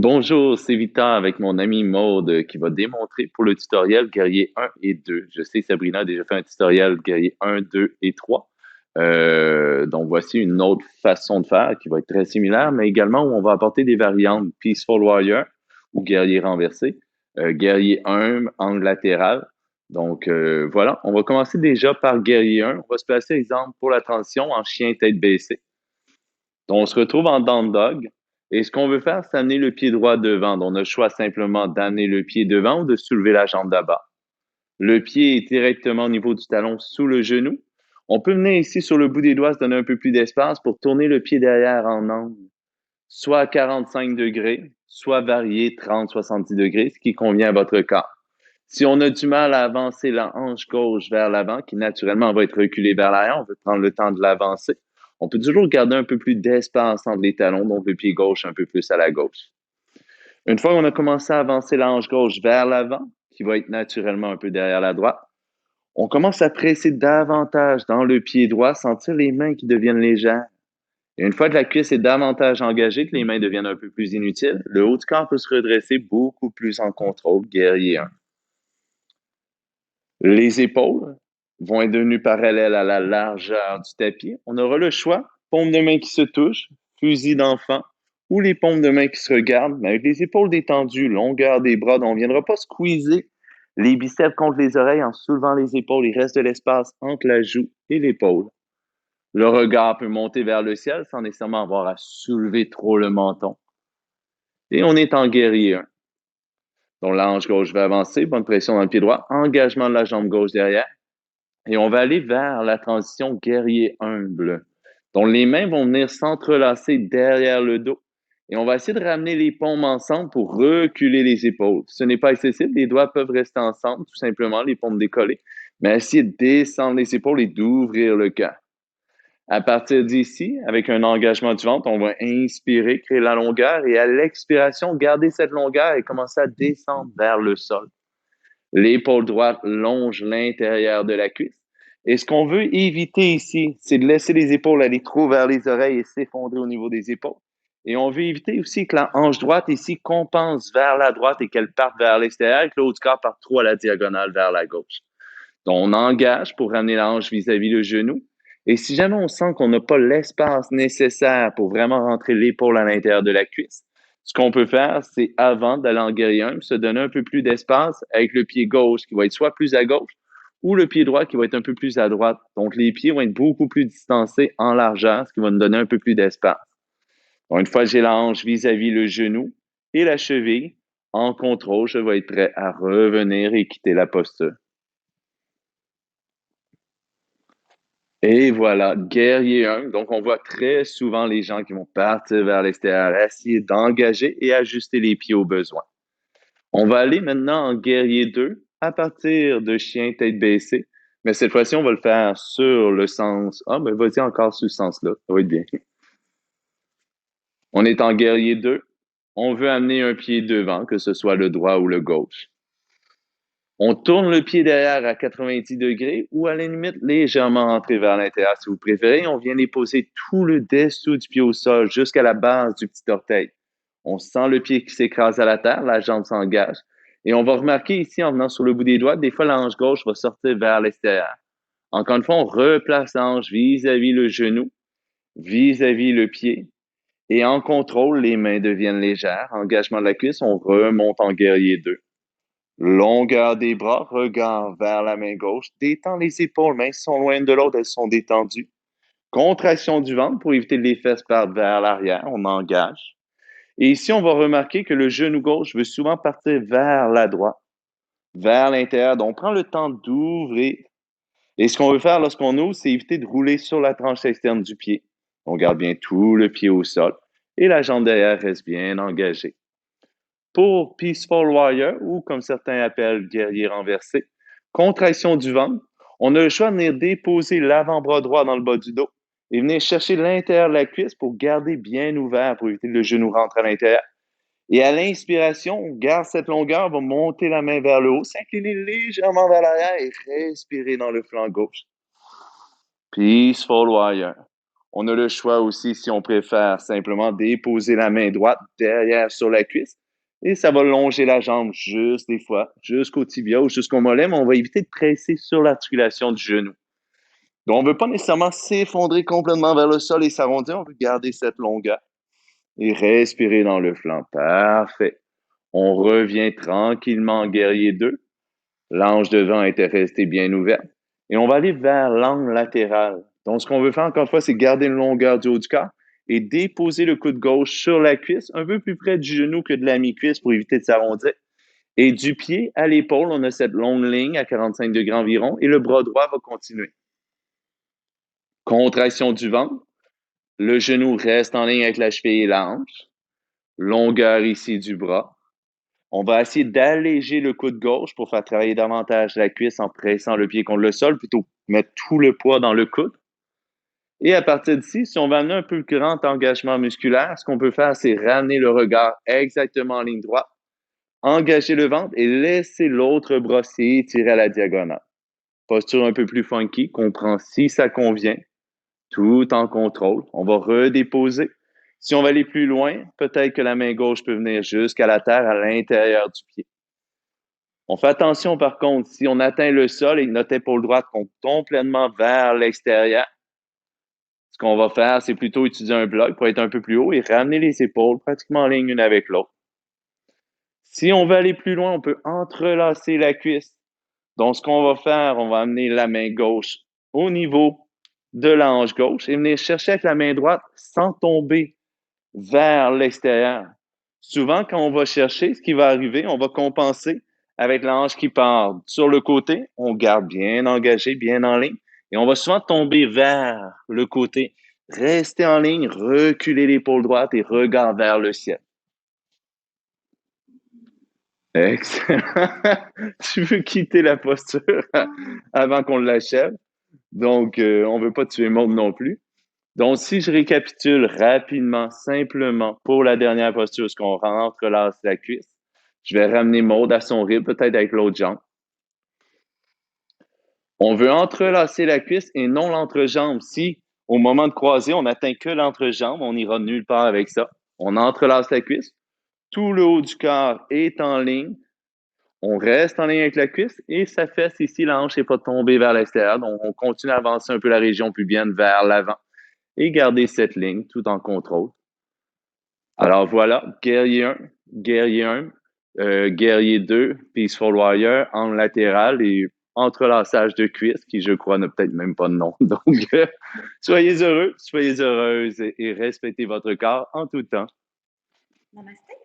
Bonjour, c'est Victor avec mon ami Maude qui va démontrer pour le tutoriel guerrier 1 et 2. Je sais, Sabrina a déjà fait un tutoriel guerrier 1, 2 et 3. Donc, voici une autre façon de faire qui va être très similaire, mais également où on va apporter des variantes Peaceful Warrior ou guerrier renversé, guerrier 1, angle latéral. Donc, voilà, on va commencer déjà par guerrier 1. On va se placer, exemple, pour la transition en chien tête baissée. Donc, on se retrouve en down dog. Et ce qu'on veut faire, c'est amener le pied droit devant. Donc, on a le choix simplement d'amener le pied devant ou de soulever la jambe d'abord. Le pied est directement au niveau du talon sous le genou. On peut venir ici sur le bout des doigts, se donner un peu plus d'espace pour tourner le pied derrière en angle, soit à 45 degrés, soit varié 30-70 degrés, ce qui convient à votre corps. Si on a du mal à avancer la hanche gauche vers l'avant, qui naturellement va être reculée vers l'arrière, on veut prendre le temps de l'avancer. On peut toujours garder un peu plus d'espace entre les talons, donc le pied gauche un peu plus à la gauche. Une fois qu'on a commencé à avancer la hanche gauche vers l'avant, qui va être naturellement un peu derrière la droite, on commence à presser davantage dans le pied droit, sentir les mains qui deviennent légères. Et une fois que la cuisse est davantage engagée, que les mains deviennent un peu plus inutiles, le haut du corps peut se redresser beaucoup plus en contrôle, guerrier 1. Les épaules vont être devenues parallèles à la largeur du tapis. On aura le choix, paume de main qui se touche, fusil d'enfant, ou les paumes de main qui se regardent, mais avec les épaules détendues, longueur des bras, donc on ne viendra pas squeezer les biceps contre les oreilles en soulevant les épaules. Il reste de l'espace entre la joue et l'épaule. Le regard peut monter vers le ciel sans nécessairement avoir à soulever trop le menton. Et on est en guerrier 1. Donc la hanche gauche va avancer, bonne pression dans le pied droit, engagement de la jambe gauche derrière. Et on va aller vers la transition guerrier humble. Donc, les mains vont venir s'entrelacer derrière le dos. Et on va essayer de ramener les paumes ensemble pour reculer les épaules. Ce n'est pas excessif, les doigts peuvent rester ensemble, tout simplement, les paumes décollées. Mais essayer de descendre les épaules et d'ouvrir le cœur. À partir d'ici, avec un engagement du ventre, on va inspirer, créer la longueur et à l'expiration, garder cette longueur et commencer à descendre vers le sol. L'épaule droite longe l'intérieur de la cuisse. Et ce qu'on veut éviter ici, c'est de laisser les épaules aller trop vers les oreilles et s'effondrer au niveau des épaules. Et on veut éviter aussi que la hanche droite ici compense vers la droite et qu'elle parte vers l'extérieur et que le haut du corps parte trop à la diagonale vers la gauche. Donc, on engage pour ramener la hanche vis-à-vis le genou. Et si jamais on sent qu'on n'a pas l'espace nécessaire pour vraiment rentrer l'épaule à l'intérieur de la cuisse, ce qu'on peut faire, c'est avant d'aller en guerrier 1, se donner un peu plus d'espace avec le pied gauche qui va être soit plus à gauche ou le pied droit qui va être un peu plus à droite. Donc, les pieds vont être beaucoup plus distancés en largeur, ce qui va nous donner un peu plus d'espace. Donc, une fois que j'ai la hanche vis-à-vis le genou et la cheville, en contrôle, je vais être prêt à revenir et quitter la posture. Et voilà, guerrier 1. Donc, on voit très souvent les gens qui vont partir vers l'extérieur, essayer d'engager et ajuster les pieds aux besoins. On va aller maintenant en guerrier 2 à partir de chien tête baissée. Mais cette fois-ci, on va le faire sur le sens. Ah, mais vas-y encore sur ce sens-là. Ça va être bien. On est en guerrier 2. On veut amener un pied devant, que ce soit le droit ou le gauche. On tourne le pied derrière à 90 degrés ou à la limite légèrement rentré vers l'intérieur si vous préférez. On vient déposer tout le dessous du pied au sol jusqu'à la base du petit orteil. On sent le pied qui s'écrase à la terre, la jambe s'engage. Et on va remarquer ici, en venant sur le bout des doigts, des fois la hanche gauche va sortir vers l'extérieur. Encore une fois, on replace la hanche vis-à-vis le genou, vis-à-vis le pied. Et en contrôle, les mains deviennent légères. Engagement de la cuisse, on remonte en guerrier 2. Longueur des bras, regard vers la main gauche, détend les épaules, mains sont loin de l'autre, elles sont détendues. Contraction du ventre pour éviter que les fesses partent vers l'arrière, on engage. Et ici, on va remarquer que le genou gauche veut souvent partir vers la droite, vers l'intérieur. Donc, on prend le temps d'ouvrir. Et ce qu'on veut faire lorsqu'on ouvre, c'est éviter de rouler sur la tranche externe du pied. On garde bien tout le pied au sol et la jambe derrière reste bien engagée. Pour Peaceful Warrior, ou comme certains appellent guerrier renversé, contraction du ventre, on a le choix de venir déposer l'avant-bras droit dans le bas du dos et venir chercher l'intérieur de la cuisse pour garder bien ouvert pour éviter que le genou rentre à l'intérieur. Et à l'inspiration, on garde cette longueur, on va monter la main vers le haut, s'incliner légèrement vers l'arrière et respirer dans le flanc gauche. Peaceful Warrior. On a le choix aussi si on préfère simplement déposer la main droite derrière sur la cuisse et ça va longer la jambe juste des fois, jusqu'au tibia ou jusqu'au mollet, mais on va éviter de presser sur l'articulation du genou. Donc, on ne veut pas nécessairement s'effondrer complètement vers le sol et s'arrondir, on veut garder cette longueur et respirer dans le flanc. Parfait. On revient tranquillement en guerrier 2. L'ange devant était resté bien ouverte. Et on va aller vers l'angle latéral. Donc, ce qu'on veut faire, encore une fois, c'est garder une longueur du haut du corps et déposer le coude gauche sur la cuisse, un peu plus près du genou que de la mi-cuisse pour éviter de s'arrondir. Et du pied à l'épaule, on a cette longue ligne à 45 degrés environ et le bras droit va continuer. Contraction du ventre. Le genou reste en ligne avec la cheville et la hanche. Longueur ici du bras. On va essayer d'alléger le coude gauche pour faire travailler davantage la cuisse en pressant le pied contre le sol, plutôt que mettre tout le poids dans le coude. Et à partir d'ici, si on va amener un peu de grand engagement musculaire, ce qu'on peut faire, c'est ramener le regard exactement en ligne droite, engager le ventre et laisser l'autre bras s'étirer à la diagonale. Posture un peu plus funky, comprend si ça convient, tout en contrôle. On va redéposer. Si on va aller plus loin, peut-être que la main gauche peut venir jusqu'à la terre à l'intérieur du pied. On fait attention, par contre, si on atteint le sol et que notre épaule droite compte complètement vers l'extérieur, ce qu'on va faire, c'est plutôt utiliser un bloc pour être un peu plus haut et ramener les épaules pratiquement en ligne l'une avec l'autre. Si on veut aller plus loin, on peut entrelacer la cuisse. Donc, ce qu'on va faire, on va amener la main gauche au niveau de la hanche gauche et venir chercher avec la main droite sans tomber vers l'extérieur. Souvent, quand on va chercher, ce qui va arriver, on va compenser avec la hanche qui part sur le côté. On garde bien engagé, bien en ligne. Et on va souvent tomber vers le côté. Rester en ligne, reculer l'épaule droite et regard vers le ciel. Excellent. Tu veux quitter la posture avant qu'on l'achève. Donc, on ne veut pas tuer le monde non plus. Donc, si je récapitule rapidement, simplement, pour la dernière posture, ce qu'on rentrelace la cuisse, je vais ramener Maud à son rythme, peut-être avec l'autre jambe. On veut entrelacer la cuisse et non l'entrejambe. Si, au moment de croiser, on n'atteint que l'entrejambe, on n'ira nulle part avec ça. On entrelace la cuisse. Tout le haut du corps est en ligne. On reste en ligne avec la cuisse et sa fesse ici, la hanche n'est pas tombée vers l'extérieur. Donc, on continue à avancer un peu la région pubienne vers l'avant et garder cette ligne tout en contrôle. Alors voilà, guerrier 1, guerrier 1, guerrier 2, Peaceful Warrior, angle latéral et entrelaçage de cuisses, qui je crois n'a peut-être même pas de nom. Donc, soyez heureux, soyez heureuses et respectez votre corps en tout temps. Namaste.